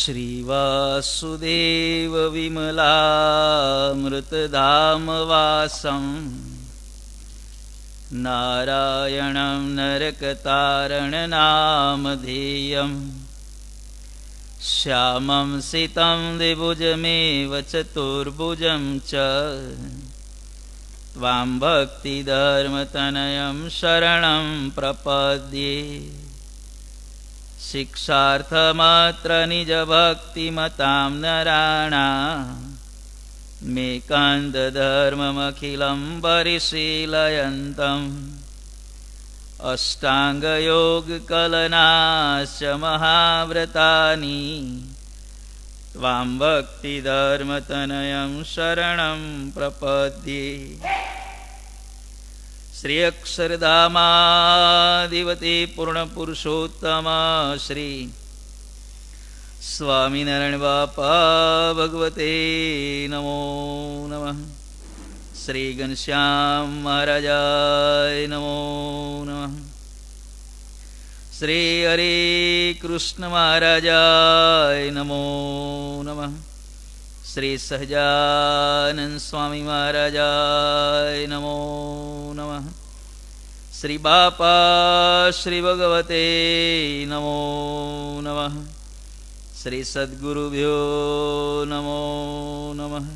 श्रीवासुदेव विमलामृतधामवासं नारायणं नरकतारणनामधेयं श्यामं सितं द्विभुजमेव चतुर्भुजं च त्वां भक्तिधर्मतनयं शरणं प्रपद्ये। शिक्षार्थमत्र निजभक्तिमतां नराणामेकान्तधर्ममखिलं परिशीलयन्तम् अष्टाङ्गयोगकलनाश्च महाव्रतानि त्वां भक्तिधर्मतनयं शरणं प्रपद्ये। श्री अक्षरधामाधिपति पूर्णपुरुषोत्तम श्री स्वामिनारायण बापा भगवते नमो नमः। श्री घनश्याम महाराजाय नमो नमः। श्री हरे कृष्ण महाराजाय नमो नमः। श्री सहजानंद स्वामी महाराजाय नमो नमः। श्री बापा श्री भगवते नमो नमः। श्री सद्गुरुभ्यो नमो नमः।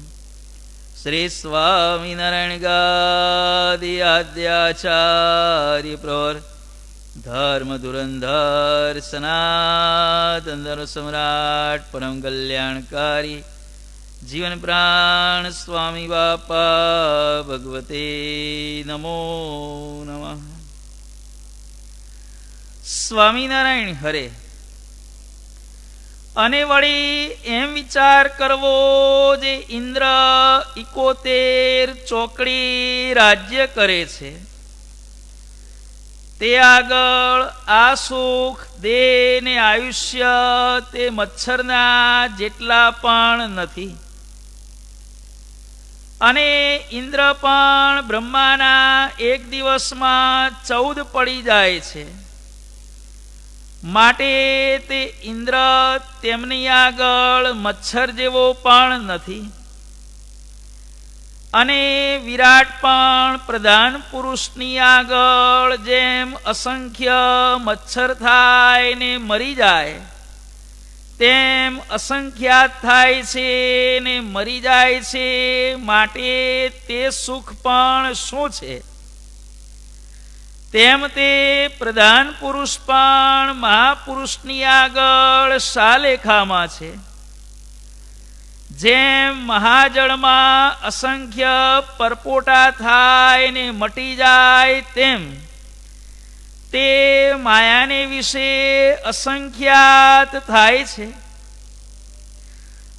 श्री स्वामीनारायण गादि आद्याचार्य प्रवर धर्म धुरंधर सनातन धर्म सम्राट परम कल्याणकारी जीवन प्राण स्वामी बापा भगवते नमो नमः। स्वामीनारायण हरे। અને વળી એમ વિચાર કરવો જે ઇન્દ્ર 71 ચોકડી રાજ્ય કરે છે તે આગળ આ સુખ દેહ ને આયુષ્ય તે મચ્છરના જેટલા પણ નથી અને ઇન્દ્ર પણ બ્રહ્માના એક દિવસમાં 14 પડી જાય છે માટે તે ઇન્દ્ર તેમની આગળ મચ્છર જેવો પણ નથી અને વિરાટ પણ પ્રધાન પુરુષની આગળ જેમ અસંખ્ય મચ્છર થાય ને મરી જાય તેમ અસંખ્યાત થાય છે ને મરી જાય છે માટે તે સુખ પણ શું છે તેમ તે પ્રધાન પુરુષ પણ મહાપુરુષની આગળ શાલેખામાં છે। જેમ મહાજળમાં અસંખ્ય પરપોટા થાય ને મટી જાય તેમ તે માયાને વિશે અસંખ્યાત થાય છે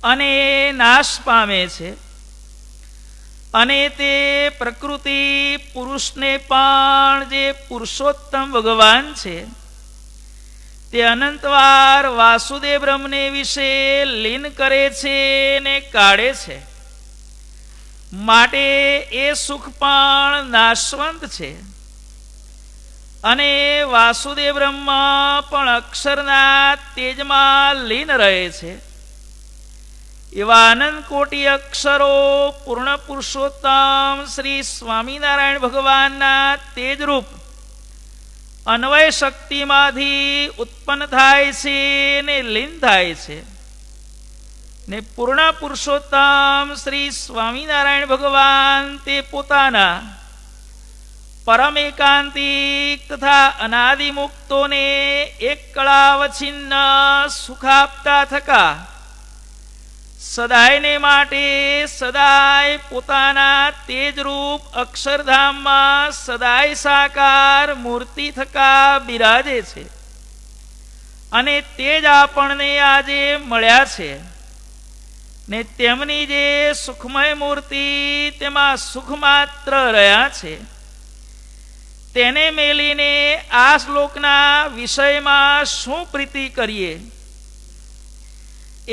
અને નાશ પામે છે અને તે પ્રકૃતિ પુરુષને પણ જે પુરુષોત્તમ ભગવાન છે તે અનંતવાર વાસુદેવ બ્રહ્મને વિશે લીન કરે છે ને કાઢે છે માટે એ સુખ પણ નાશવંત છે અને વાસુદેવ બ્રહ્મ પણ અક્ષરના તેજમાં લીન રહે છે। એવા અનંત કોટી અક્ષરો પૂર્ણ પુરુષોત્તમ શ્રી સ્વામિનારાયણ ભગવાનના તેજરૂપ અન્વય શક્તિમાંથી ઉત્પન્ન થાય છે ને લીન થાય છે ને પૂર્ણ પુરુષોત્તમ શ્રી સ્વામિનારાયણ ભગવાન તે પોતાના પરમ એકાંતિક તથા અનાદિ મુક્તોને એક કળાવછિન્ન સુખ આપતા થકા સદાયને માટે સદાય પોતાના તેજરૂપ અક્ષરધામમાં સદાય સાકાર મૂર્તિ થકા બિરાજે છે અને તે જ આપણને આજે મળ્યા છે ને તેમની જે સુખમય મૂર્તિ તેમાં સુખ માત્ર રહ્યા છે તેને મેલીને આ શ્લોકના વિષયમાં શું પ્રીતિ કરીએ।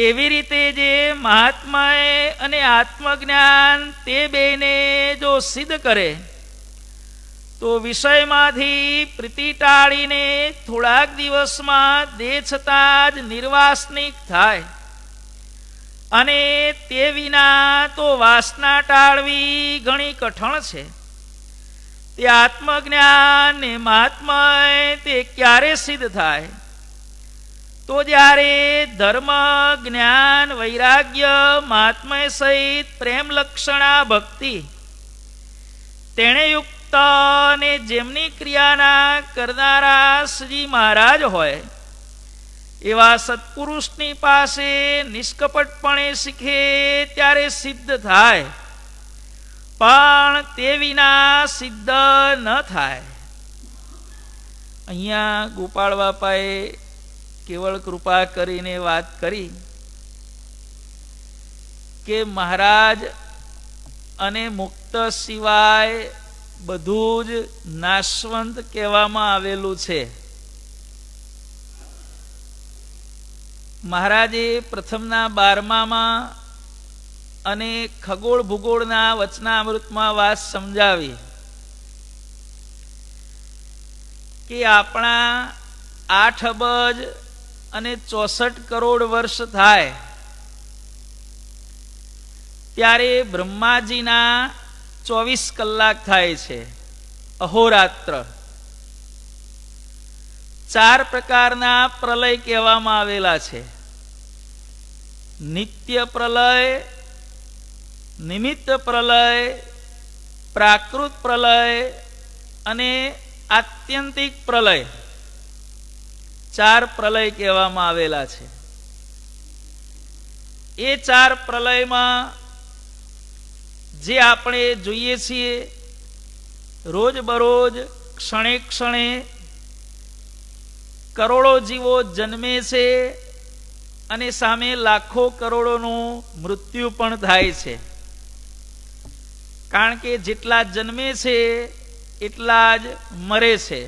એવી રીતે જે મહાત્માએ અને આત્મજ્ઞાન તે બેને જો સિદ્ધ કરે તો વિષયમાંથી પ્રીતિ ટાળીને થોડાક દિવસમાં દેહ છતાં જ નિર્વાસનિક થાય અને તે વિના તો વાસના ટાળવી ઘણી કઠણ છે. તે આત્મજ્ઞાન ને મહાત્મય તે ક્યારે સિદ્ધ થાય? તો જ્યારે ધર્મ જ્ઞાન વૈરાગ્ય મહાત્મય સહિત પ્રેમ લક્ષણા ભક્તિ તેણે યુક્ત ને જેમની ક્રિયાના કરનારા શ્રી મહારાજ હોય એવા સત્પુરુષની પાસે નિષ્કપટપણે શીખે ત્યારે સિદ્ધ થાય, પણ તે વિના સિદ્ધ ન થાય. અહીંયા ગોપાળ બાપાએ કેવળ કૃપા કરીને વાત કરી કે મહારાજ અને મુક્ત સિવાય બધું જ નાશવંત કહેવામાં આવેલું છે. મહારાજે પ્રથમના 12માં અને ખગોળ ભૂગોળના વચનામૃતમાં વાત સમજાવી કે આપણા 8 અબજ અને 64 કરોડ વર્ષ થાય ત્યારે બ્રહ્માજીના 24 કલાક થાય છે, અહોરાત્ર. 4 પ્રકારના પ્રલય કહેવામાં આવેલા છે: નિત્ય પ્રલય, નિમિત્ત પ્રલય, પ્રાકૃત પ્રલય અને આત્યંતિક પ્રલય. 4 પ્રલય કહેવામાં આવેલા છે. એ 4 પ્રલયમાં જે આપણે જોઈએ છીએ રોજ બરોજ ક્ષણે ક્ષણે કરોડો જીવો જન્મે છે અને સામે લાખો કરોડોનું મૃત્યુ પણ થાય છે. કારણ કે જેટલા જન્મે છે એટલા જ મરે છે.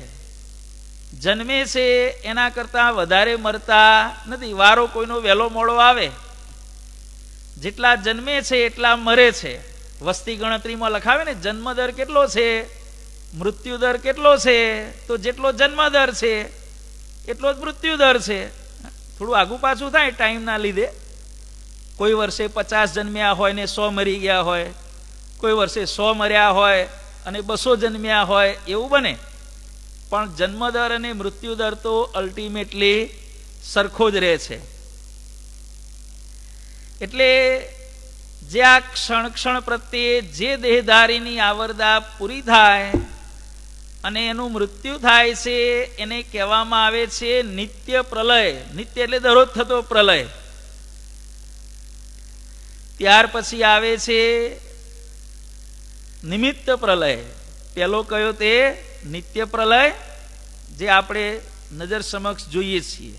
જન્મે છે એના કરતાં વધારે મરતા નથી. વારો કોઈનો વહેલો મોડો આવે, જેટલા જન્મે છે એટલા મરે છે. વસ્તી ગણતરીમાં લખાવે ને જન્મ દર કેટલો છે, મૃત્યુ દર કેટલો છે, તો જેટલો જન્મ દર છે એટલો જ મૃત્યુ દર છે. થોડું આગું પાછું થાય ટાઈમના લીધે. કોઈ વર્ષે 50 જન્મ્યા હોય ને 100 મરી ગયા હોય, કોઈ વર્ષે 100 મર્યા હોય અને 200 જન્મ્યા હોય, એવું બને. પણ જન્મદર અને મૃત્યુદર તો અલ્ટિમેટલી સરખો જ રહે છે. એટલે જે આ ક્ષણ ક્ષણ પ્રત્યે જે દેહધારીની આવરદા પૂરી થાય અને એનું મૃત્યુ થાય છે એને કહેવામાં આવે છે નિત્ય પ્રલય. નિત્ય એટલે દરરોજ થતો પ્રલય. ત્યાર પછી આવે છે નિમિત્ત પ્રલય. પેલો કયો તે નિત્ય પ્રલય, જે આપણે નજર સમક્ષ જોઈએ છીએ.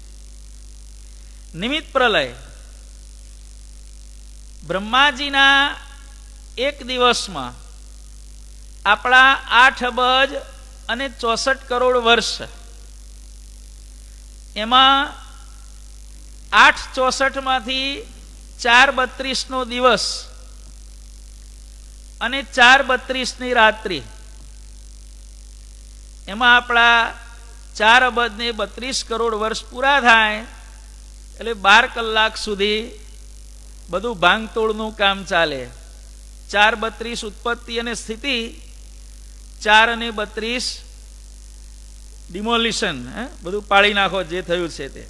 નિમિત્ત પ્રલય બ્રહ્માજીના એક દિવસમાં આપણા 8 અબજ અને 64 કરોડ વર્ષ, એમાં 8/64 માંથી 4/32 નો દિવસ અને 4/32 રાત્રિ, એમાં આપણા 4 અબજ ને 32 કરોડ વર્ષ પૂરા થાય એટલે 12 કલાક સુધી બધું ભાંગતોડનું કામ ચાલે. 4/32 ઉત્પત્તિ અને સ્થિતિ, 4 અને 32 ડિમોલિશન, બધું પાળી નાખો જે થયું છે તે.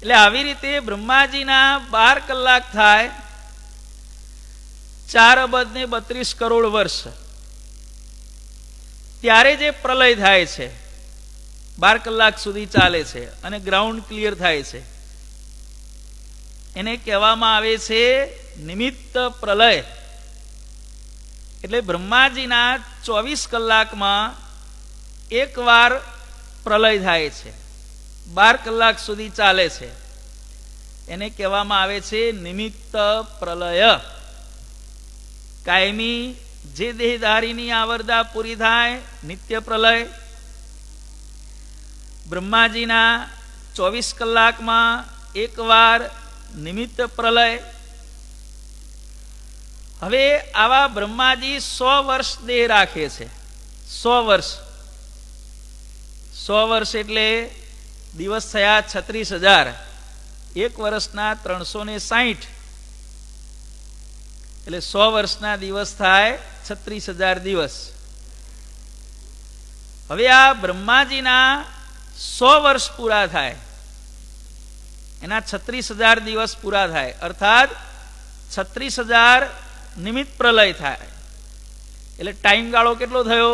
એટલે આવી રીતે બ્રહ્માજીના 12 કલાક થાય 4 અબજ ને 32 કરોડ વર્ષ, ત્યારે જે પ્રલય થાય છે 12 કલાક સુધી ચાલે છે અને ગ્રાઉન્ડ ક્લિયર થાય છે, એને કહેવામાં આવે છે નિમિત્ત પ્રલય. એટલે બ્રહ્માજીના 24 કલાકમાં એકવાર પ્રલય થાય છે, 12 કલાક સુધી ચાલે છે. એને કહેવામાં આવે છે નિમિત્ત પ્રલય. કાયમી જે દેહધારીની આવરદા પૂરી થાય નિત્ય પ્રલય. બ્રહ્માજીના 24 કલાકમાં એકવાર નિમિત્ત પ્રલય. હવે આવા બ્રહ્માજી 100 વર્ષ દેહ રાખે છે. 100 વર્ષ. 100 વર્ષ એટલે દિવસ થયા 36,000. એક વર્ષના 360 એટલે 100 વર્ષના દિવસ થાય 36,000 દિવસ. હવે આ બ્રહ્માજીના 100 વર્ષ પૂરા થાય, એના 36,000 દિવસ પૂરા થાય, અર્થાત 36,000 નિમિત્ત પ્રલય થાય. એટલે ટાઈમ ગાળો કેટલો થયો?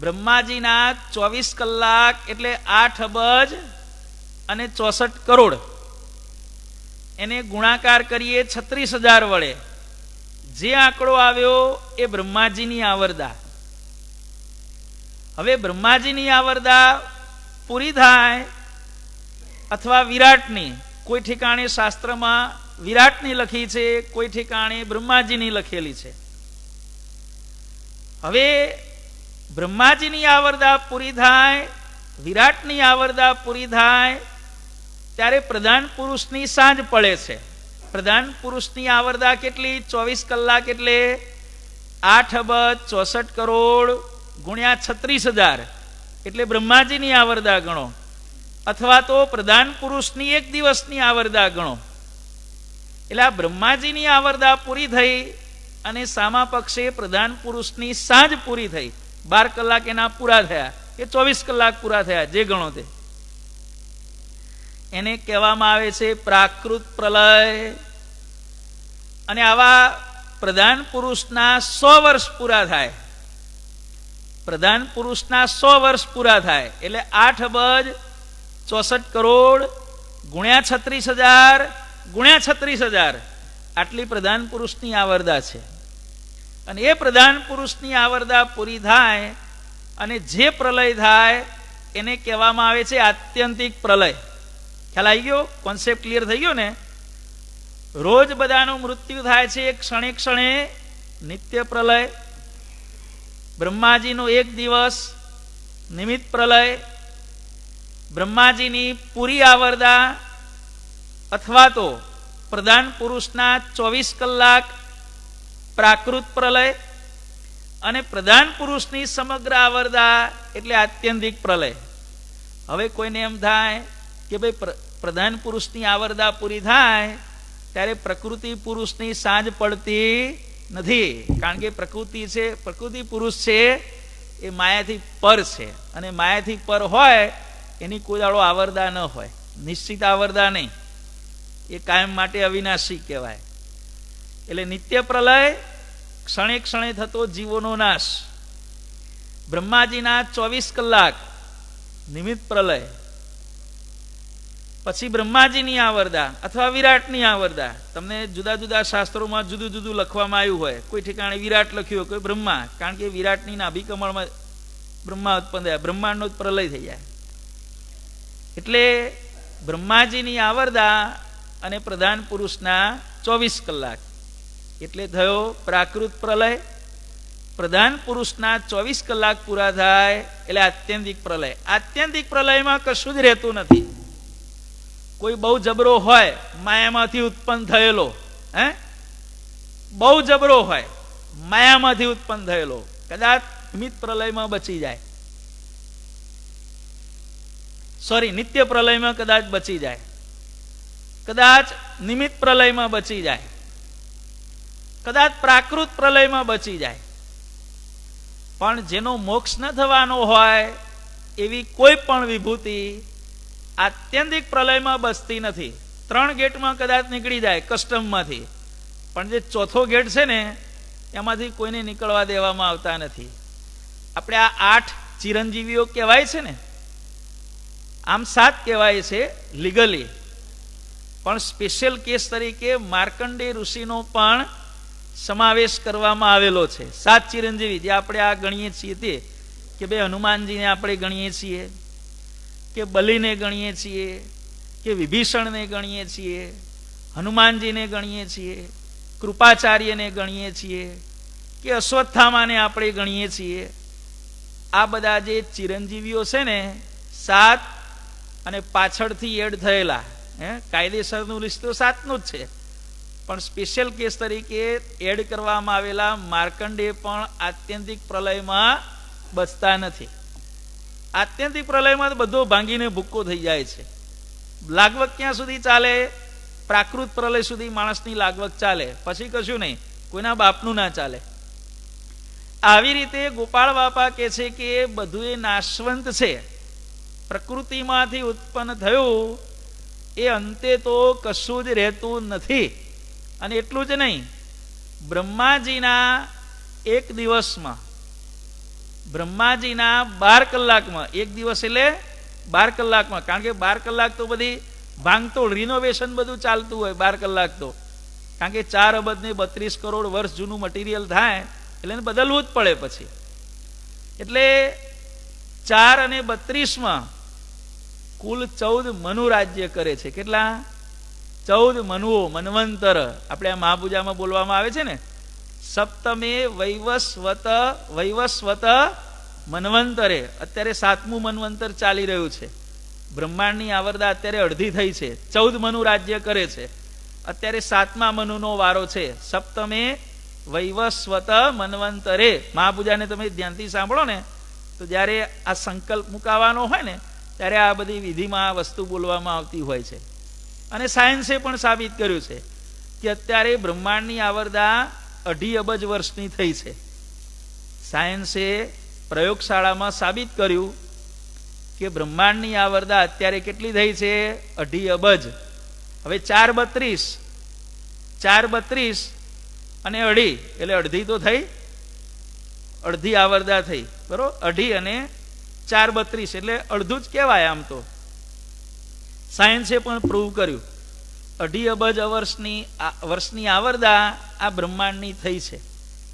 બ્રહ્માજીના 24 કલાક એટલે 8 અબજ અને 64 કરોડ. એને ગુણાકાર કરીએ 36,000 વડે, જે આંકડો આવ્યો એ બ્રહ્માજીની આવરદા. હવે બ્રહ્માજીની આવરદા પૂરી થાય અથવા વિરાટની, કોઈ ઠેકાણે શાસ્ત્રમાં વિરાટની લખી છે, કોઈ ઠેકાણે બ્રહ્માજીની લખેલી છે. હવે બ્રહ્માજીની આવરદા પૂરી થાય, વિરાટની આવરદા પૂરી થાય, ત્યારે પ્રધાન પુરુષની સાંજ પડે છે. પ્રધાન પુરુષની આવરદા કેટલી? 24 કલાક એટલે 8 અબજ 64 કરોડ ગુણ્યા 36,000 એટલે બ્રહ્માજીની આવરદા ગણો, અથવા તો પ્રધાન પુરુષની એક દિવસની આવરદા ગણો. એટલે આ બ્રહ્માજીની આવરદા પૂરી થઈ અને સામા પક્ષે પ્રધાન પુરુષની સાંજ પૂરી થઈ. 12 કલાક એના પૂરા થયા કે 24 કલાક પૂરા થયા, જે ગણો તે. એને કહેવામાં આવે છે પ્રાકૃત પ્રલય. અને આવા પ્રધાન પુરુષના 100 વર્ષ પૂરા થાય, પ્રધાન પુરુષના 100 વર્ષ પૂરા થાય એટલે 8 અબજ 64 કરોડ ગુણ્યા 36,000 ગુણ્યા 36,000 આટલી પ્રધાન પુરુષની આવરદા છે. અને એ પ્રધાન પુરુષની આવરદા પૂરી થાય અને જે પ્રલય થાય એને કહેવામાં આવે છે આત્યંતિક પ્રલય. ખ્યાલ આવી ગયો? કોન્સેપ્ટ ક્લિયર થઈ ગયો ને? રોજ બધાનું મૃત્યુ થાય છે, ક્ષણે ક્ષણે નિત્ય પ્રલય. બ્રહ્માજીનો એક દિવસ નિમિત્ત પ્રલય, બ્રહ્માજીની પૂરી આવરદા અથવા તો પ્રધાન પુરુષના 24 કલાક પ્રાકૃત પ્રલય, અને પ્રધાન પુરુષની સમગ્ર આવરદા એટલે આત્યંતિક પ્રલય. હવે કોઈને એમ થાય કે ભાઈ પ્રધાન પુરુષની આવરદા પૂરી થાય ત્યારે પ્રકૃતિ પુરુષની સાંજ પડતી નથી, કારણ કે પ્રકૃતિ પુરુષ છે એ માયાથી પર છે, અને માયાથી પર હોય એની કોઈ દાડો આવરદા ન હોય, નિશ્ચિત આવરદા નહીં, એ કાયમ માટે અવિનાશી કહેવાય. એટલે નિત્ય પ્રલય, ક્ષણે ક્ષણે થતો જીવોનો નાશ. બ્રહ્માજીના 24 કલાક નિમિત્ત પ્રલય, પછી બ્રહ્માજીની આવરદા અથવા વિરાટની આવરદા. તમને જુદા જુદા શાસ્ત્રોમાં જુદું જુદું લખવામાં આવ્યું હોય, કોઈ ઠેકાણે વિરાટ લખ્યું હોય, કોઈ બ્રહ્મા, કારણ કે વિરાટની નાભિકમળમાં બ્રહ્મા ઉત્પન્ન થયા, બ્રહ્માંડનો પ્રલય થઈ જાય. એટલે બ્રહ્માજીની આવરદા અને પ્રધાન પુરુષના 24 કલાક એટલે થયો પ્રાકૃત પ્રલય. પ્રધાન પુરુષના 24 કલાક પૂરા થાય એટલે આત્યંતિક પ્રલય. આત્યંતિક પ્રલયમાં કશું જ રહેતું નથી. કોઈ બહુ જબરો હોય, માયામાંથી ઉત્પન્ન થયેલો, બહુ જબરો હોય, માયામાંથી ઉત્પન્ન થયેલો, કદાચ નિમિત્ત પ્રલયમાં બચી જાય, નિત્ય પ્રલયમાં કદાચ બચી જાય, કદાચ નિમિત્ત પ્રલયમાં બચી જાય, કદાચ પ્રાકૃત પ્રલયમાં બચી જાય. પણ જેનો મોક્ષ ન થવાનો હોય એવી કોઈ પણ વિભૂતિ આત્યંતિક પ્રલયમાં બચતી નથી. 3 ગેટમાં કદાચ નીકળી જાય કસ્ટમમાંથી, પણ જે ચોથો ગેટ છે ને એમાંથી કોઈને નીકળવા દેવામાં આવતા નથી. આપણે આ 8 ચિરંજીવીઓ કહેવાય છે ને, આમ 7 કહેવાય છે લીગલી, પણ સ્પેશિયલ કેસ તરીકે માર્કંડેય ઋષિનો પણ સમાવેશ કરવામાં આવેલો છે. 7 ચિરંજીવી જે આપણે આ ગણીએ છીએ તે, કે ભાઈ હનુમાનજીને આપણે ગણીએ છીએ, કે બલિને ગણીએ છીએ, કે વિભીષણને ગણીએ છીએ, હનુમાનજીને ગણીએ છીએ, કૃપાચાર્યને ગણીએ છીએ, કે અશ્વત્થામાને આપણે ગણીએ છીએ. આ બધા જે ચિરંજીવીઓ છે ને 7, અને પાછળથી એડ થયેલા, કાયદેસરનું લિસ્ટ તો 7નું જ છે, પણ સ્પેશિયલ કેસ તરીકે એડ કરવામાં આવેલા માર્કંડેય પણ આત્યંતિક પ્રલયમાં બચતા નથી. આત્યંતિક પ્રલયમાં બધો ભાંગીને ભૂક્કો થઈ જાય છે. લાગવગ ક્યાં સુધી ચાલે? પ્રાકૃત પ્રલય સુધી માણસની લાગવગ ચાલે, પછી કશું નહીં, કોઈના બાપનું ના ચાલે. આવી રીતે ગોપાળ બાપા કહે છે કે બધું એ નાશવંત છે. પ્રકૃતિમાંથી ઉત્પન્ન થયું એ અંતે તો કશું જ રહેતું નથી. અને એટલું જ નહીં, બ્રહ્માજીના એક દિવસમાં, બ્રહ્માજીના 12 કલાકમાં, એક દિવસ એટલે 12 કલાકમાં, કારણ કે 12 કલાક તો બધી ભાંગતોડ રિનોવેશન બધું ચાલતું હોય 12 કલાક તો, કારણ કે 4 અબજ ને 32 કરોડ વર્ષ જૂનું મટીરિયલ થાય એટલે એને બદલવું જ પડે પછી. એટલે 4 અને 32માં કુલ 14 મનુ રાજ્ય કરે છે. કેટલા? 14 મનુઓ, મન્વંતર. આપણે આ મહાપૂજામાં બોલવામાં આવે છે ને, સપ્તમે વૈવસ્વત મન્વંતરે. અત્યારે 7મું મન્વંતર ચાલી રહ્યું છે. બ્રહ્માંડની આવરદા અત્યારે અડધી થઈ છે. 14 મનુ રાજ્ય કરે છે. અત્યારે 7મા મનુનો વારો છે. સપ્તમે વૈવસ્વત મન્વંતરે. મહાપૂજાને તમે ધ્યાનથી સાંભળો ને તો જ્યારે આ સંકલ્પ મુકાવાનો હોય ને ત્યારે આ બધી વિધિમાં આ વસ્તુ બોલવામાં આવતી હોય છે. અને સાયન્સે પણ સાબિત કર્યું છે કે અત્યારે બ્રહ્માંડની આવરદા 2.5 અબજ વર્ષની થઈ છે. સાયન્સે પ્રયોગશાળામાં સાબિત કર્યું કે બ્રહ્માંડની આવરદા અત્યારે કેટલી થઈ છે? 2.5 અબજ. હવે 432 અને 2.5 એટલે અડધી તો થઈ, અડધી આવરદા થઈ, બરોબર. 2.5 અને 432 એટલે અડધું જ કહેવાય આમ તો. સાયન્સે પણ પ્રૂવ કર્યું 2.5 અબજ વર્ષની આવરદા આ બ્રહ્માંડની થઈ છે.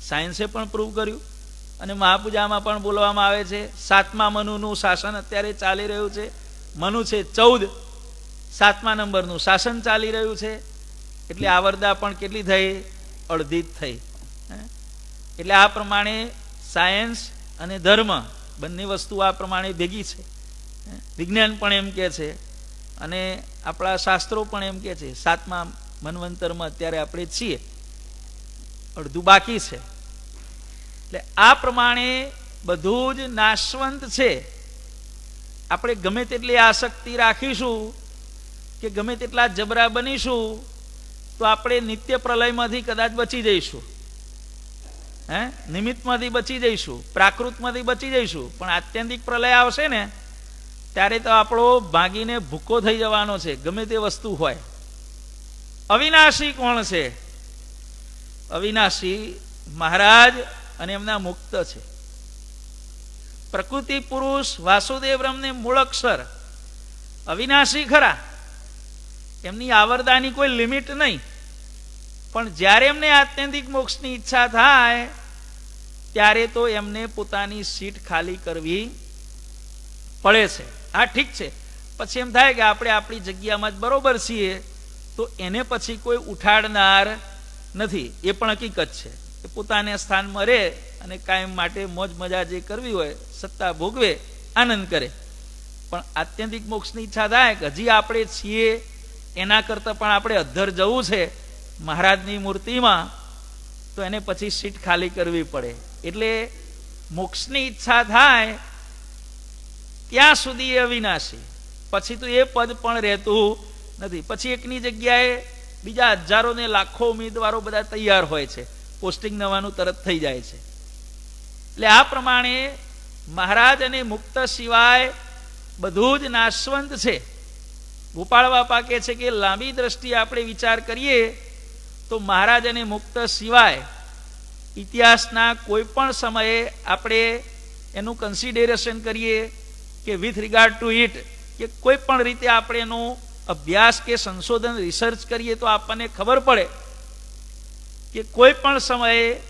સાયન્સે પણ પ્રૂવ કર્યું. અને મહાપૂજામાં પણ બોલવામાં આવે છે. 7મા મનુનું શાસન અત્યારે ચાલી રહ્યું છે. મનુ છે 14, 7મા નંબરનું શાસન ચાલી રહ્યું છે. એટલે આવરદા પણ કેટલી થઈ? અડધી જ થઈ. એટલે આ પ્રમાણે સાયન્સ અને ધર્મ બંને વસ્તુ આ પ્રમાણે ભેગી છે. વિજ્ઞાન પણ એમ કહે છે અને આપણા શાસ્ત્રો પણ એમ કહે છે 7મા મન્વંતરમાં અત્યારે આપણે છીએ, અડધું બાકી છે. એટલે આ પ્રમાણે બધું જ નાશવંત છે. આપણે ગમે તેટલી આસક્તિ રાખીશું કે ગમે તેટલા જબરા બનીશું તો આપણે નિત્ય પ્રલયમાંથી કદાચ બચી જઈશું, નિમિત્તમાંથી બચી જઈશું, પ્રાકૃતમાંથી બચી જઈશું. પણ આત્યંતિક પ્રલય આવશે ને ત્યારે તો આપણો ભાગીને ભૂકો થઈ જવાનો છે, ગમે તે વસ્તુ હોય. અવિનાશી કોણ છે? અવિનાશી મહારાજ અને એમના મુક્ત છે. પ્રકૃતિ પુરુષ વાસુદેવ બ્રહ્મને મૂળ અક્ષર અવિનાશી ખરા, એમની આવરદાની કોઈ લિમિટ નહીં. પણ જ્યારે એમને આત્યંતિક મોક્ષની ઈચ્છા થાય ત્યારે તો એમને પોતાની સીટ ખાલી કરવી પડે છે. હા, ઠીક છે, પછી એમ થાય કે આપણે આપણી જગ્યામાં જ બરોબર છીએ તો એને પછી કોઈ ઉઠાડનાર નથી. એ પણ હકીકત છે. એ પોતાના સ્થાનમાં રહે અને કાયમ માટે મોજ મજા જે કરવી હોય સત્તા ભોગવે, આનંદ કરે. પણ આત્યંતિક મોક્ષની ઈચ્છા થાય કે હજી આપણે છીએ એના કરતાં પણ આપણે અધ્ધર જવું છે મહારાજની મૂર્તિમાં, તો એને પછી સીટ ખાલી કરવી પડે. એટલે મોક્ષની ઈચ્છા થાય ત્યાં સુધી એ અવિનાશી, પછી તો એ પદ પણ રહેતું નથી. પછી એકની જગ્યાએ બીજા હજારો ને લાખો ઉમેદવારો બધા તૈયાર હોય છે, પોસ્ટિંગ નવાનું તરત થઈ જાય છે. એટલે આ પ્રમાણે મહારાજ અને મુક્ત સિવાય બધું જ નાશવંત છે. ગોપાળ બાપા કહે છે કે લાંબી દ્રષ્ટિએ આપણે વિચાર કરીએ તો મહારાજ અને મુક્ત સિવાય ઇતિહાસના કોઈ પણ સમયે આપણે એનું કન્સિડરેશન કરીએ કે વિથ રિગાર્ડ ટુ ઇટ કે કોઈ પણ રીતે આપણે એનો અભ્યાસ કે સંશોધન રિસર્ચ કરીએ તો આપણને ખબર પડે કે કોઈ પણ સમયે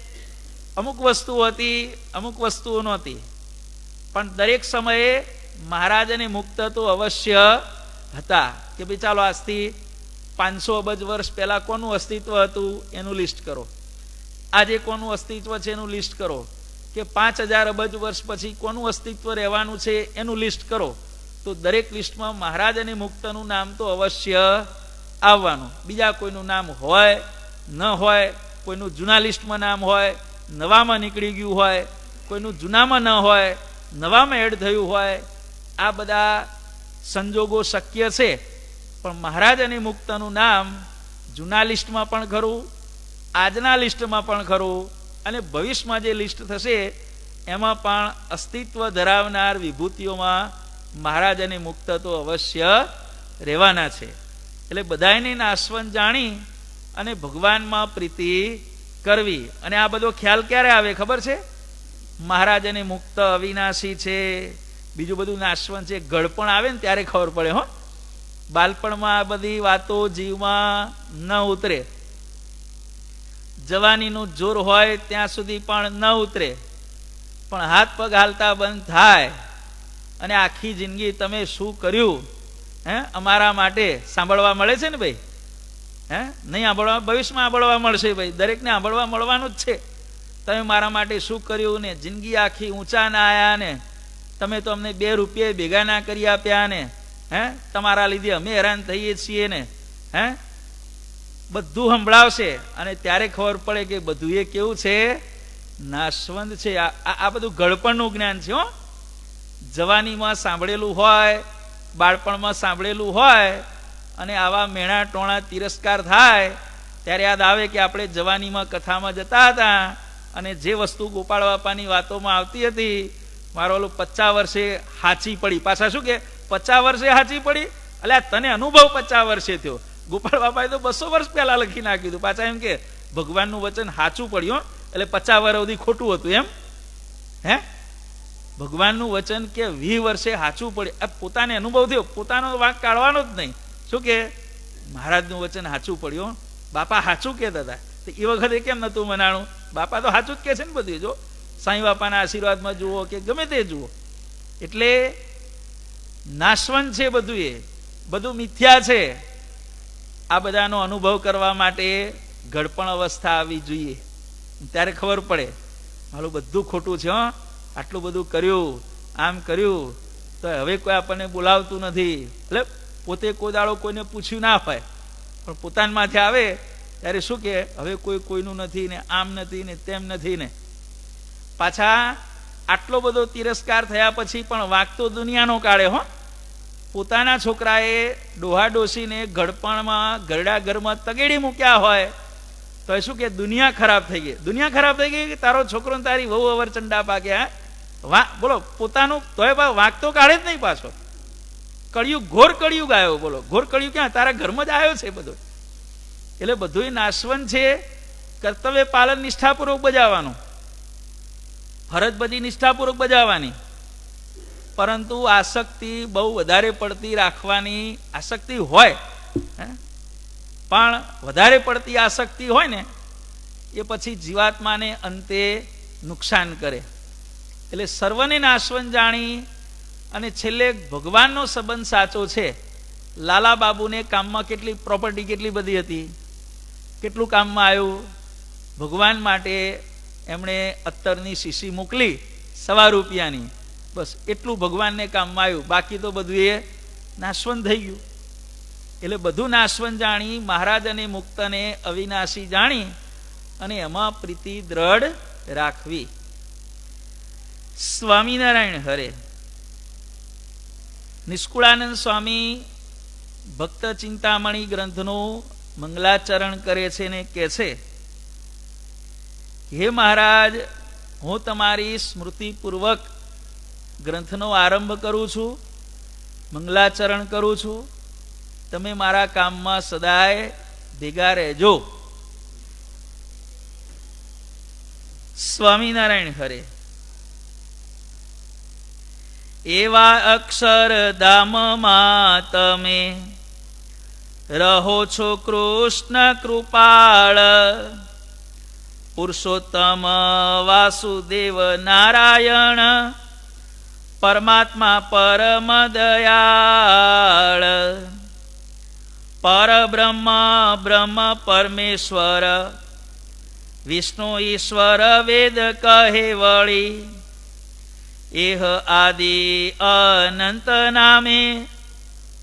અમુક વસ્તુ હતી, અમુક વસ્તુઓ નહોતી. પણ દરેક સમયે મહારાજ અને મુક્ત તો અવશ્ય હતા. કે ભાઈ ચાલો આજથી 500 અબજ વર્ષ પહેલા કોનું અસ્તિત્વ હતું એનું લિસ્ટ કરો, આજે કોનું અસ્તિત્વ છે એનું લિસ્ટ કરો, કે 5000 અબજ વર્ષ પછી કોનું અસ્તિત્વ રહેવાનું છે એનું લિસ્ટ કરો. તો દરેક લિસ્ટમાં મહારાજ અને મુક્તનું નામ તો અવશ્ય આવવાનું. બીજા કોઈનું નામ હોય ન હોય, કોઈનું જૂના લિસ્ટમાં નામ હોય, નવામાં નીકળી ગયું હોય, કોઈનું જૂનામાં ન હોય, નવામાં એડ થયું હોય. આ બધા સંજોગો શક્ય છે. પણ મહારાજ અને મુક્તનું નામ જૂના લિસ્ટમાં પણ ખરું, આજના લિસ્ટમાં પણ ખરું, અને ભવિષ્યમાં જે લિસ્ટ થશે એમાં પણ અસ્તિત્વ ધરાવનાર વિભૂતિઓમાં મહારાજ અને મુક્ત તો અવશ્ય રહેવાના છે. એટલે બધાને નાશવંત જાણી અને ભગવાનમાં પ્રીતિ કરવી. અને આ બધો ખ્યાલ ક્યારે આવે ખબર છે? મહારાજ અને મુક્ત અવિનાશી છે, બીજું બધું નાશવંત છે, ગળપણ આવે ને ત્યારે ખબર પડે. હો, બાળપણમાં આ બધી વાતો જીવમાં ન ઉતરે, જવાનીનું જોર હોય ત્યાં સુધી પણ ન ઉતરે, પણ હાથ પગ હાલતા બંધ થાય અને આખી જિંદગી તમે શું કર્યું અમારા માટે સાંભળવા મળે છે ને ભાઈ. નહીં સાંભળવા, ભવિષ્યમાં સાંભળવા મળશે ભાઈ, દરેકને સાંભળવા મળવાનું જ છે. તમે મારા માટે શું કર્યું ને, જિંદગી આખી ઊંચા ના આવ્યા ને, તમે તો અમને 2 રૂપિયા ભેગા ના કરી આપ્યા ને, તમારા લીધે અમે હેરાન થઈએ છીએ ને, બધું સંભળાવશે. અને ત્યારે ખબર પડે કે બધું એ કેવું છે? નાશવંત છે. આ બધું ગળપણનું જ્ઞાન છે. હો, જવાનીમાં સાંભળેલું હોય, બાળપણમાં સાંભળેલું હોય, અને આવા મેણા ટોણા તિરસ્કાર થાય ત્યારે યાદ આવે કે આપણે જવાનીમાં કથામાં જતા હતા અને જે વસ્તુ ગોપાળ બાપાની વાતોમાં આવતી હતી, મારો ઓલું 50 વર્ષે હાચી પડી. પાછા શું કે 50 વર્ષે હાચી પડી? એટલે તને અનુભવ 50 વર્ષે થયો. ગોપાળ બાપાએ તો 200 વર્ષ પહેલા લખી નાખ્યું હતું. પાછા એમ કે ભગવાનનું વચન હાચું પડ્યું, એટલે 50 વર્ષ સુધી ખોટું હતું એમ. ભગવાનનું વચન કે 20 વર્ષે હાચું પડે. આ પોતાને અનુભવ થયો, પોતાનો વાંક કાઢવાનો જ નહીં. શું કે મહારાજનું વચન હાચું પડ્યું, બાપા હાચું કહેતા હતા. તો એ વખતે કેમ નતું મનાણું? બાપા તો હાચું જ કહે છે ને બધું. જો સાંઈ બાપાના આશીર્વાદમાં જુઓ કે ગમે તે જુઓ, એટલે નાશવંત છે બધું, એ બધું મિથ્યા છે. આ બધાનો અનુભવ કરવા માટે ગળપણ અવસ્થા આવવી જોઈએ, ત્યારે ખબર પડે મારું બધું ખોટું છે. આટલું બધું કર્યું, આમ કર્યું, તો હવે કોઈ આપણને બોલાવતું નથી. એટલે પોતે કોઈ દાડો કોઈને પૂછ્યું ના હોય, પણ પોતાના માથે આવે ત્યારે શું કે હવે કોઈ કોઈનું નથી ને, આમ નથી ને, તેમ નથી ને. પાછા આટલો બધો તિરસ્કાર થયા પછી પણ વાંક તો દુનિયાનો કાઢે. હો, પોતાના છોકરાએ ડોહા ડોસીને ગળપણમાં ઘરડા ઘરમાં તગેડી મૂક્યા હોય તો એ શું કે દુનિયા ખરાબ થઈ ગઈ. દુનિયા ખરાબ થઈ ગઈ કે તારો છોકરો ને તારી વહુ અવર ચંડા પાક્યા. બોલો, પોતાનું તોય વાંક તો કાઢે જ નહીં. પાછો કળિયુગ, ઘોર કળિયુગ આવ્યો. બોલો, ઘોર કળિયુગ ક્યાં? તારા ઘરમાં જ આવ્યો છે બધો. એટલે બધું નાશવંત છે. કર્તવ્ય પાલન નિષ્ઠાપૂર્વક બજાવવાનું, ફરજ બધી નિષ્ઠાપૂર્વક બજાવવાની, પરંતુ આસક્તિ બહુ વધારે પડતી રાખવાની. આસક્તિ હોય પણ વધારે પડતી આસક્તિ હોય ને એ પછી જીવાત્માને અંતે નુકસાન કરે. એટલે સર્વને નાશવંત જાણી અને છેલ્લે ભગવાનનો સંબંધ સાચો છે. લાલા બાબુને કામમાં કેટલી પ્રોપર્ટી કેટલી બધી હતી, કેટલું કામમાં આવ્યું. ભગવાન માટે એમણે અત્તરની શીશી મોકલી 1.25 રૂપિયાની, બસ એટલું ભગવાનને કામમાં આવ્યું. બાકી તો બધું એ નાશવંત થઈ ગયું. એટલે બધું નાશવંત જાણી મહારાજ અને મુક્તને અવિનાશી જાણી અને એમાં પ્રીતિ દ્રઢ રાખવી. સ્વામિનારાયણ હરે. નિષ્કુળાનંદ સ્વામી ભક્ત ચિંતામણી ગ્રંથનું મંગલાચરણ કરે છે ને કહે છે, હે મહારાજ, હું તમારી સ્મૃતિપૂર્વક ગ્રંથનો આરંભ કરું છું, મંગલાચરણ કરું છું. તમે મારા કામમાં સદાય ભેગા રહેજો. સ્વામિનારાયણ હરે. એવા અક્ષરધામમાં તમે રહો છો કૃષ્ણ કૃપાળ, પુરુષોત્તમ વાસુદેવ નારાયણ પરમાત્મા પરમ દયાળ, પરબ્રહ્મ બ્રહ્મ પરમેશ્વર વિષ્ણુ ઈશ્વર વેદ કહે વળી, એહ આદિ અનંત નામે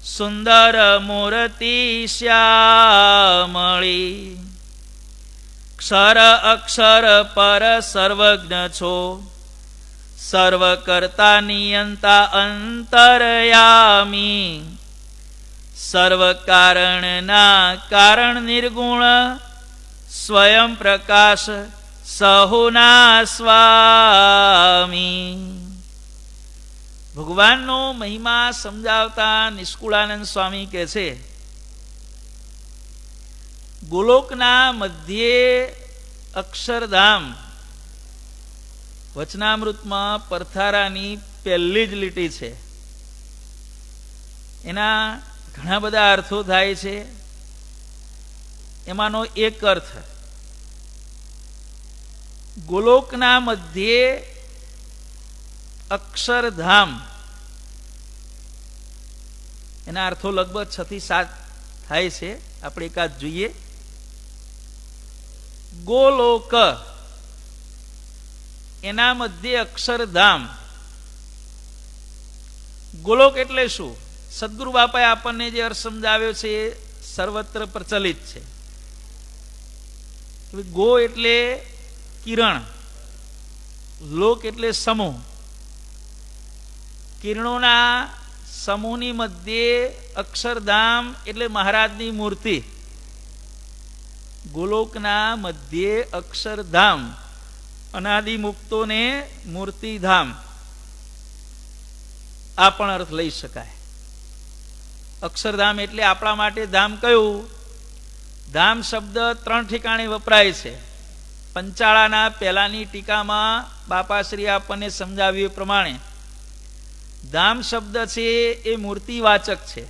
સુંદર મૂર્તિ શ્યામળી, ક્ષર અક્ષર પર સર્વજ્ઞ છો, સર્વ કરતા નિયંતા અંતરયામી, સર્વ કારણના કારણ નિર્ગુણ, સ્વયં પ્રકાશ સહુના સ્વામી. ભગવાનનો મહિમા સમજાવતા નિષ્કુળાનંદ સ્વામી કહે છે, ગોલોકના મધ્યે અક્ષરધામ. વચનામૃતમાં પરથારાની પહેલી જ લીટી છે. એના ઘણા બધા અર્થો થાય છે. એમાંનો એક અર્થ, ગોલોકના મધ્યે અક્ષરધામ, એના અર્થો લગભગ 6 થી 7 થાય છે. આપણે એકાદ જોઈએ. ગોલોક, એના મધ્યે અક્ષરધામ. ગોલોક એટલે શું? સદગુરુ બાપાએ આપણને જે અર્થ સમજાવ્યો છે એ સર્વત્ર પ્રચલિત છે. ગો એટલે કિરણ, લોક એટલે સમૂહ. કિરણોના સમૂહની મધ્યે અક્ષરધામ એટલે મહારાજની મૂર્તિ. ગોલોકના મધ્યે અક્ષરધામ, અનાદિ મુક્તોને મૂર્તિધામ. આ પણ અર્થ લઈ શકાય. અક્ષરધામ એટલે આપણા માટે ધામ કયું? ધામ શબ્દ 3 ઠેકાણે વપરાય છે. પંચાળાના પહેલાની ટીકામાં બાપાશ્રી આપણને સમજાવ્યું એ પ્રમાણે ધામ શબ્દ છે એ મૂર્તિવાચક છે.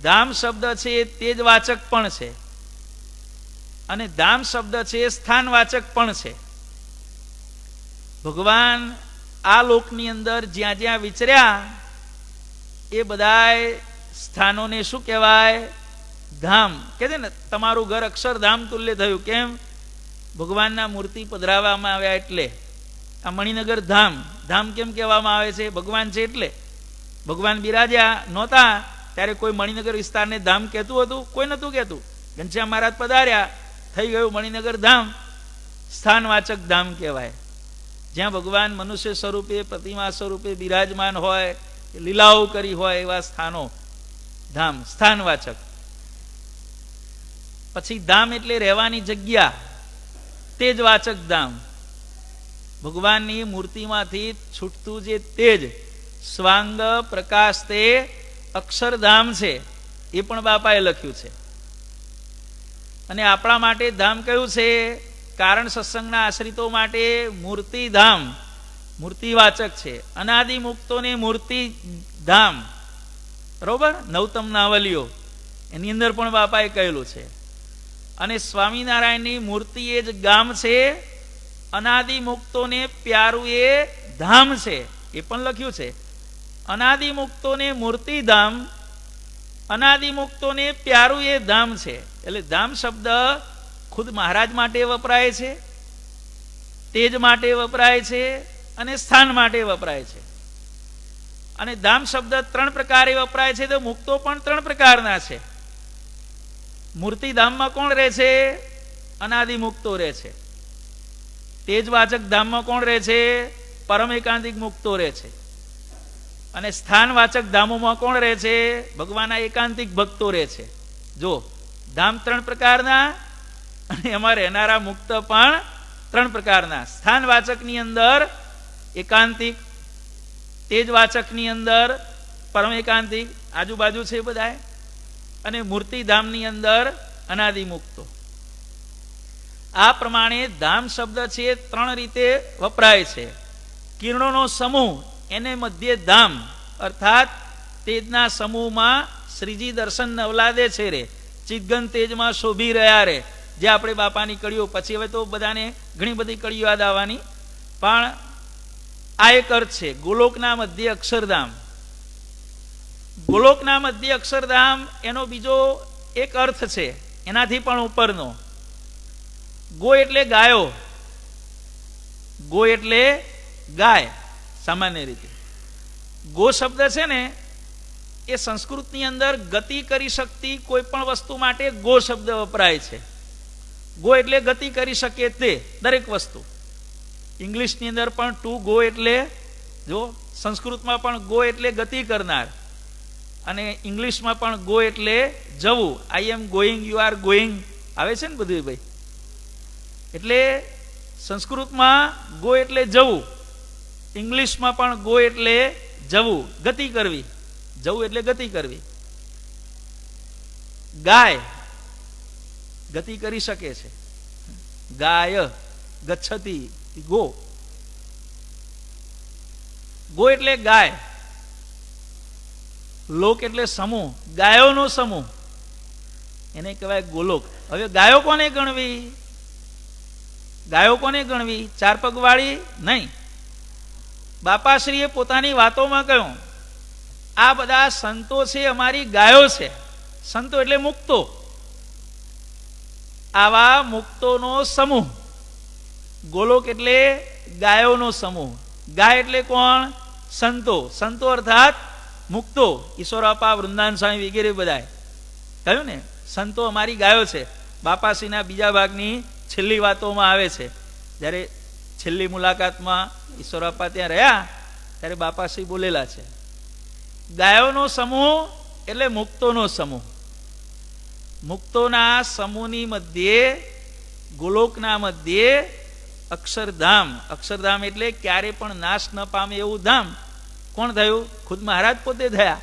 ધામ શબ્દ છે એ તેજવાચક પણ છે, અને ધામ શબ્દ છે એ સ્થાનવાચક પણ છે. ભગવાન આ લોકની અંદર જ્યાં જ્યાં વિચર્યા એ બધાય સ્થાનોને શું કહેવાય? ધામ. કે છે ને, તમારું ઘર અક્ષરધામ તુલ્ય થયું. કેમ? ભગવાનના મૂર્તિ પધરાવવામાં આવ્યા એટલે. આ મણિનગર ધામ. ધામ કેમ કહેવામાં આવે છે? ભગવાન છે એટલે. ભગવાન બિરાજ્યા નહોતા ત્યારે કોઈ મણિનગર વિસ્તારને ધામ કહેતું હતું? કોઈ નહોતું કહેતું. ઘનશ્યામ મહારાજ પધાર્યા, થઈ ગયું મણિનગર ધામ. સ્થાનવાચક ધામ કહેવાય. જ્યાં ભગવાન મનુષ્ય સ્વરૂપે, પ્રતિમા સ્વરૂપે બિરાજમાન હોય, લીલાઓ કરી હોય એવા સ્થાનો ધામ, સ્થાનવાચક. પછી ધામ એટલે રહેવાની જગ્યા, તેજવાચક ધામ. ભગવાનની મૂર્તિમાંથી છૂટતું જે તેજ, સ્વાંગ પ્રકાશ, તે અક્ષરધામ છે. એ પણ બાપાએ લખ્યું છે. અને આપણા માટે ધામ કયું છે? કારણ સત્સંગના આશ્રિતો માટે મૂર્તિધામ, મૂર્તિવાચક છે. અનાદિ મુક્તોને મૂર્તિધામ. બરોબર? નવતમ નાવલીઓ એની અંદર પણ બાપાએ કહેલું છે. અને સ્વામિનારાયણની મૂર્તિ એ જ ગામ છે. અનાદિ મુક્તોને પ્યારું એ ધામ છે. એ પણ લખ્યું છે. અનાદિ મુક્તોને મૂર્તિધામ, અનાદિ મુક્તોને પ્યારું એ ધામ છે. એટલે ધામ શબ્દ ખુદ મહારાજ માટે વપરાય છે, તેજ માટે વપરાય છે, અને સ્થાન માટે વપરાય છે. અને ધામ શબ્દ 3 પ્રકારે વપરાય છે. તો મુક્તો પણ 3 પ્રકારના છે. મૂર્તિધામમાં કોણ રહે છે? અનાદિ મુક્તો રહે છે. તેજવાચક ધામમાં કોણ રહે છે? પરમ એકાંતિક મુક્તો રહે છે. અને સ્થાનવાચક ધામોમાં કોણ રહે છે? ભગવાનના એકાંતિક ભક્તો રહે છે. જો ધામ 3 પ્રકારના, અને એમાં રહેનારા મુક્ત પણ 3 પ્રકારના. સ્થાનવાચકની અંદર એકાંતિક, તેજવાચકની અંદર પરમ એકાંતિક, આજુબાજુ છે બધાય, અને મૂર્તિધામની અંદર અનાદિ મુક્તો. આ પ્રમાણે ધામ શબ્દ છે 3 રીતે વપરાય છે. કિરણોનો સમૂહ, એને મધ્યે ધામ, અર્થાત તેજના સમૂહમાં શ્રીજી દર્શન નવલાદે છે રે, ચિદગન તેજમાં શોભી રહ્યા રે. જે આપણે બાપાની કડીઓ, પછી હવે તો બધાને ઘણી બધી કડીઓ યાદ આવવાની, પણ આ એક અર્થ છે. ગોલોકના મધ્ય અક્ષરધામ. ગોલોકના મધ્ય અક્ષરધામ એનો બીજો એક અર્થ છે, એનાથી પણ ઉપરનો. ગો એટલે ગાયો. ગો એટલે ગાય. સામાન્ય રીતે ગો શબ્દ છે ને એ સંસ્કૃતની અંદર ગતિ કરી શકતી કોઈ પણ વસ્તુ માટે ગો શબ્દ વપરાય છે. ગો એટલે ગતિ કરી શકે તે દરેક વસ્તુ. ઇંગ્લિશની અંદર પણ ટુ ગો એટલે, જો સંસ્કૃતમાં પણ ગો એટલે ગતિ કરનાર. અને ઇંગ્લિશમાં પણ ગો એટલે જવું. I am going, you are going આવે છે ને બધું ભાઈ. એટલે સંસ્કૃતમાં ગો એટલે જવું, ઇંગ્લિશમાં પણ ગો એટલે જવું, ગતિ કરવી. જવું એટલે ગતિ કરવી. ગાય ગતિ કરી શકે છે. ગાય ગચ્છતિ, ગો. ગો એટલે ગાય. લોક એટલે સમૂહ, ગાયોનો સમૂહ, એને કહેવાય ગોલોક. હવે ગાયો કોને ગણવી? ગાયો કોને ગણવી? ચાર પગવાળી નહીં. બાપાશ્રીએ પોતાની વાતોમાં કહ્યું, આ બધા સંતો છે અમારી ગાયો છે. સંતો એટલે મુક્તો. આવા મુક્તોનો સમૂહ. ગોલોક એટલે ગાયોનો સમૂહ. ગાય એટલે કોણ? સંતો. સંતો અર્થાત મુક્તો. ઈશ્વર આપા, વૃંદાવન સ્વામી વગેરે બધા કહ્યું ને, સંતો અમારી ગાયો છે. બાપાશ્રીના બીજા ભાગની છેલ્લી વાતોમાં આવે છે. જ્યારે છેલ્લી મુલાકાતમાં ઈશ્વર આપા ત્યાં રહ્યા ત્યારે બાપાશ્રી બોલેલા છે, ગાયોનો સમૂહ એટલે મુક્તોનો સમૂહ. મુક્તોના સમૂહની મધ્યે, ગોલોકના મધ્યે અક્ષરધામ. અક્ષરધામ એટલે ક્યારે પણ નાશ ન પામે એવું ધામ. કોણ થયું? ખુદ મહારાજ પોતે થયા.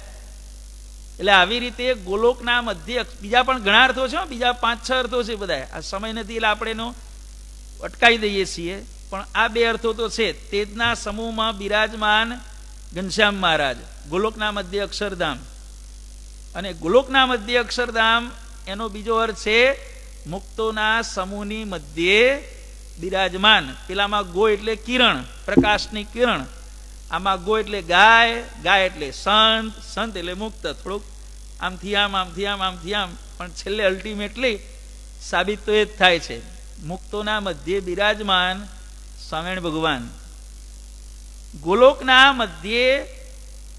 એટલે આવી રીતે ગોલોકના મધ્ય, બીજા પણ ઘણા અર્થો છે, બીજા 5-6 અર્થો છે બધા. આ સમય નથી એટલે આપણે એનો અટકાવી દઈએ છીએ, પણ આ 2 અર્થો તો છે. તેજના સમૂહમાં બિરાજમાન ઘનશ્યામ મહારાજ, ગોલોકના મધ્ય અક્ષરધામ. અને ગોલોકના મધ્ય અક્ષરધામ એનો બીજો અર્થ છે મુક્તોના સમૂહની મધ્યે બિરાજમાન. પેલામાં ગો એટલે કિરણ, પ્રકાશની કિરણ. આમાં ગો એટલે ગાય, ગાય એટલે સંત, સંત એટલે મુક્ત. થોડુંક આમથી આમ, આમથી આમ, આમથી આમ, પણ છેલ્લે અલ્ટિમેટલી સાબિત તો એ જ થાય છે. મુક્તોના મધ્યે બિરાજમાન સ્વામિનારાયણ ભગવાન. ગોલોકના મધ્યે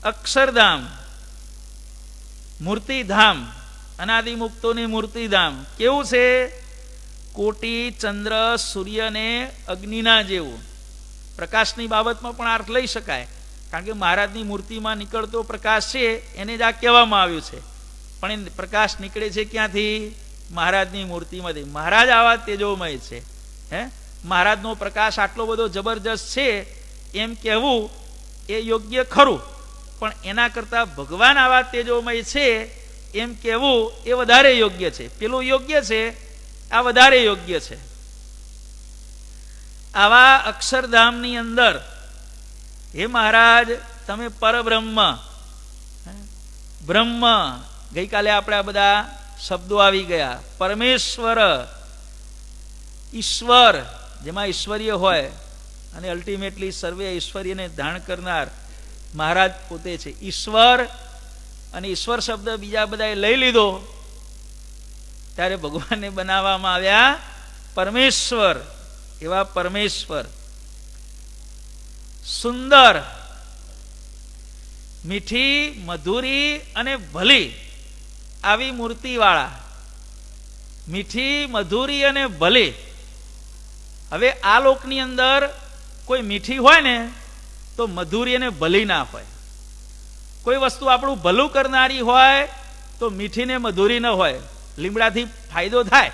અક્ષરધામ, મૂર્તિધામ, અનાદિ મુક્તોની મૂર્તિધામ. કેવું છે? કોટી ચંદ્ર સૂર્ય ને અગ્નિના જેવું. પ્રકાશની બાબતમાં પણ અર્થ લઈ શકાય, કારણ કે મહારાજની મૂર્તિમાં નીકળતો પ્રકાશ છે એને જ આ કહેવામાં આવ્યું છે. પણ એ પ્રકાશ નીકળે છે ક્યાંથી? મહારાજની મૂર્તિમાંથી. મહારાજ આવા તેજોમય છે. મહારાજનો પ્રકાશ આટલો બધો જબરજસ્ત છે એમ કહેવું એ યોગ્ય ખરું, પણ એના કરતા ભગવાન આવા તેજોમય છે એમ કહેવું એ વધારે યોગ્ય છે. પેલું યોગ્ય છે, આ વધારે યોગ્ય છે. આવા અક્ષરધામની અંદર હે મહારાજ તમે પરબ્રહ્મ, બ્રહ્મ, ગઈકાલે આપણે આ બધા શબ્દો આવી ગયા. પરમેશ્વર, ઈશ્વર, જેમાં ઈશ્વરીય હોય અને અલ્ટિમેટલી સર્વે ઈશ્વરીયને ધારણ કરનાર મહારાજ પોતે છે. ઈશ્વર અને ઈશ્વર શબ્દ બીજા બધાએ લઈ લીધો ત્યારે ભગવાનને બનાવવામાં આવ્યા પરમેશ્વર. એવા પરમેશ્વર સુંદર, મીઠી, મધુરી અને ભલી આવી મૂર્તિવાળા. મીઠી, મધુરી અને ભલી. હવે આ લોકની અંદર કોઈ મીઠી હોય ને તો મધુરી અને ભલી ના હોય. કોઈ વસ્તુ આપણું ભલું કરનારી હોય તો મીઠી ને મધુરી ન હોય. લીમડાથી ફાયદો થાય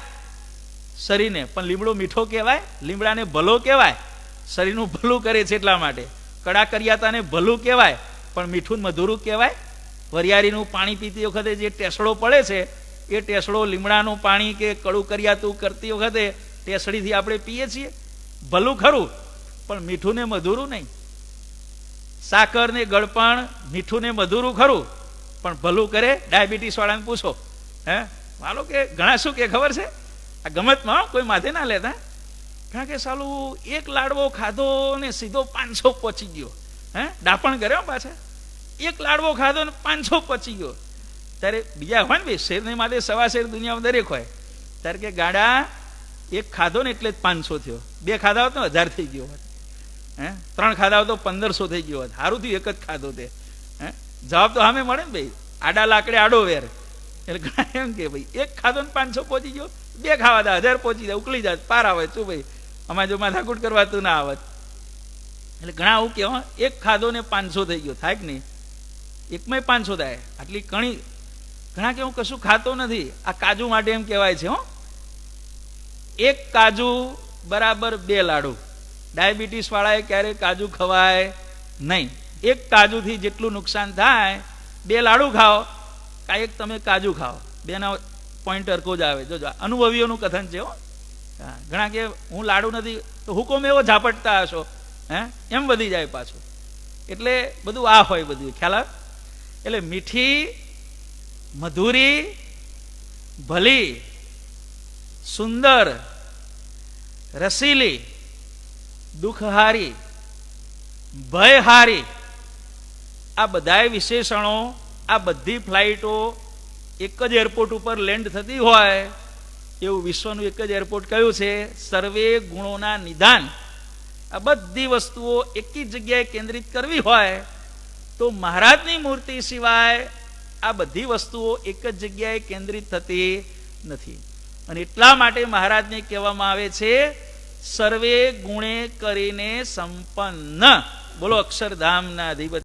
શરીરને, પણ લીમડો મીઠો કહેવાય? લીમડાને ભલો કહેવાય? શરીરનું ભલું કરે છે એટલા માટે. કડા કરિયાતાને ભલું કહેવાય, પણ મીઠું મધુરું કહેવાય? વરિયાળીનું પાણી પીતી વખતે જે ટેસડો પડે છે એ ટેસડો લીમડાનું પાણી કે કડું કરિયાતું કરતી વખતે ટેસડીથી આપણે પીએ છીએ. ભલું ખરું, પણ મીઠું ને મધુરું નહીં. સાકર ને ગળપણ, મીઠું ને મધુરું ખરું, પણ ભલું કરે? ડાયાબિટીસ વાળાને પૂછો. માનો કે ઘણા શું કે ખબર છે, આ ગમતમાં કોઈ માથે ના લેતા, કારણ કે સાલું એક લાડવો ખાધો ને સીધો 500 પહોંચી ગયો. ડાપણ કર્યો પાછા. એક લાડવો ખાધો ને 500 પહોંચી ગયો. ત્યારે બીજા હોય ને ભાઈ, શેરને માથે સવા શેર દુનિયામાં દરેક હોય. ત્યારે કે ગાડા એક ખાધો ને એટલે જ 500 થયો. 2 ખાધા હોત તો 1000 થઈ ગયો હોત. 3 ખાધા હોત તો 1500 થઈ ગયો હોત. સારું થયું એક જ ખાધો તે. જવાબ તો સામે મળે ને ભાઈ, આડા લાકડે આડો વેર. એટલે ઘણા એમ કે ભાઈ એક ખાધો ને 500 પહોંચી ગયો, 2 ખાવા દા 1000 પહોંચી જાય, ઉકળી જાય, પાર આવે. શું ભાઈ અમારે જો માથાકૂટ કરવાતું ના આવત. એટલે ઘણા આવું કે એક ખાધો ને 500 થઈ ગયો, થાય કે નહીં? એકમાં 500 થાય. આટલી કણી. ઘણા કે હું કશું ખાતો નથી, આ કાજુ માટે એમ કહેવાય છે. એક કાજુ બરાબર 2 લાડુ. ડાયાબિટીસ વાળાએ ક્યારેય કાજુ ખવાય નહીં. એક કાજુથી જેટલું નુકસાન થાય, 2 લાડુ ખાઓ કાં એક તમે કાજુ ખાઓ, બેના પોઈન્ટ હરખો જ આવે. જોજો, અનુભવીઓનું કથન છે. ઘણા કે હું લાડુ નથી તો હુકમ એવો ઝાપટતા હશો, એમ વધી જાય પાછું. એટલે બધું આ હોય, બધું ખ્યાલ આવે. એટલે મીઠી, મધુરી, ભલી, સુંદર, રસીલી, દુઃખહારી, ભયહારી, આ બધાય વિશેષણો, આ બધી ફ્લાઇટો એક જ એરપોર્ટ ઉપર લેન્ડ થતી હોય એવું વિશ્વનું એક જ એરપોર્ટ કયું છે? સર્વે ગુણોના નિદાન. આ બધી વસ્તુઓ એક જ જગ્યાએ કેન્દ્રિત કરવી હોય તો મહારાજની મૂર્તિ સિવાય આ બધી વસ્તુઓ એક જ જગ્યાએ કેન્દ્રિત થતી નથી. અને એટલા માટે મહારાજને કહેવામાં આવે છે સર્વે ગુણે કરીને સંપન્ન. બોલો અક્ષરધામના અધિપતિ.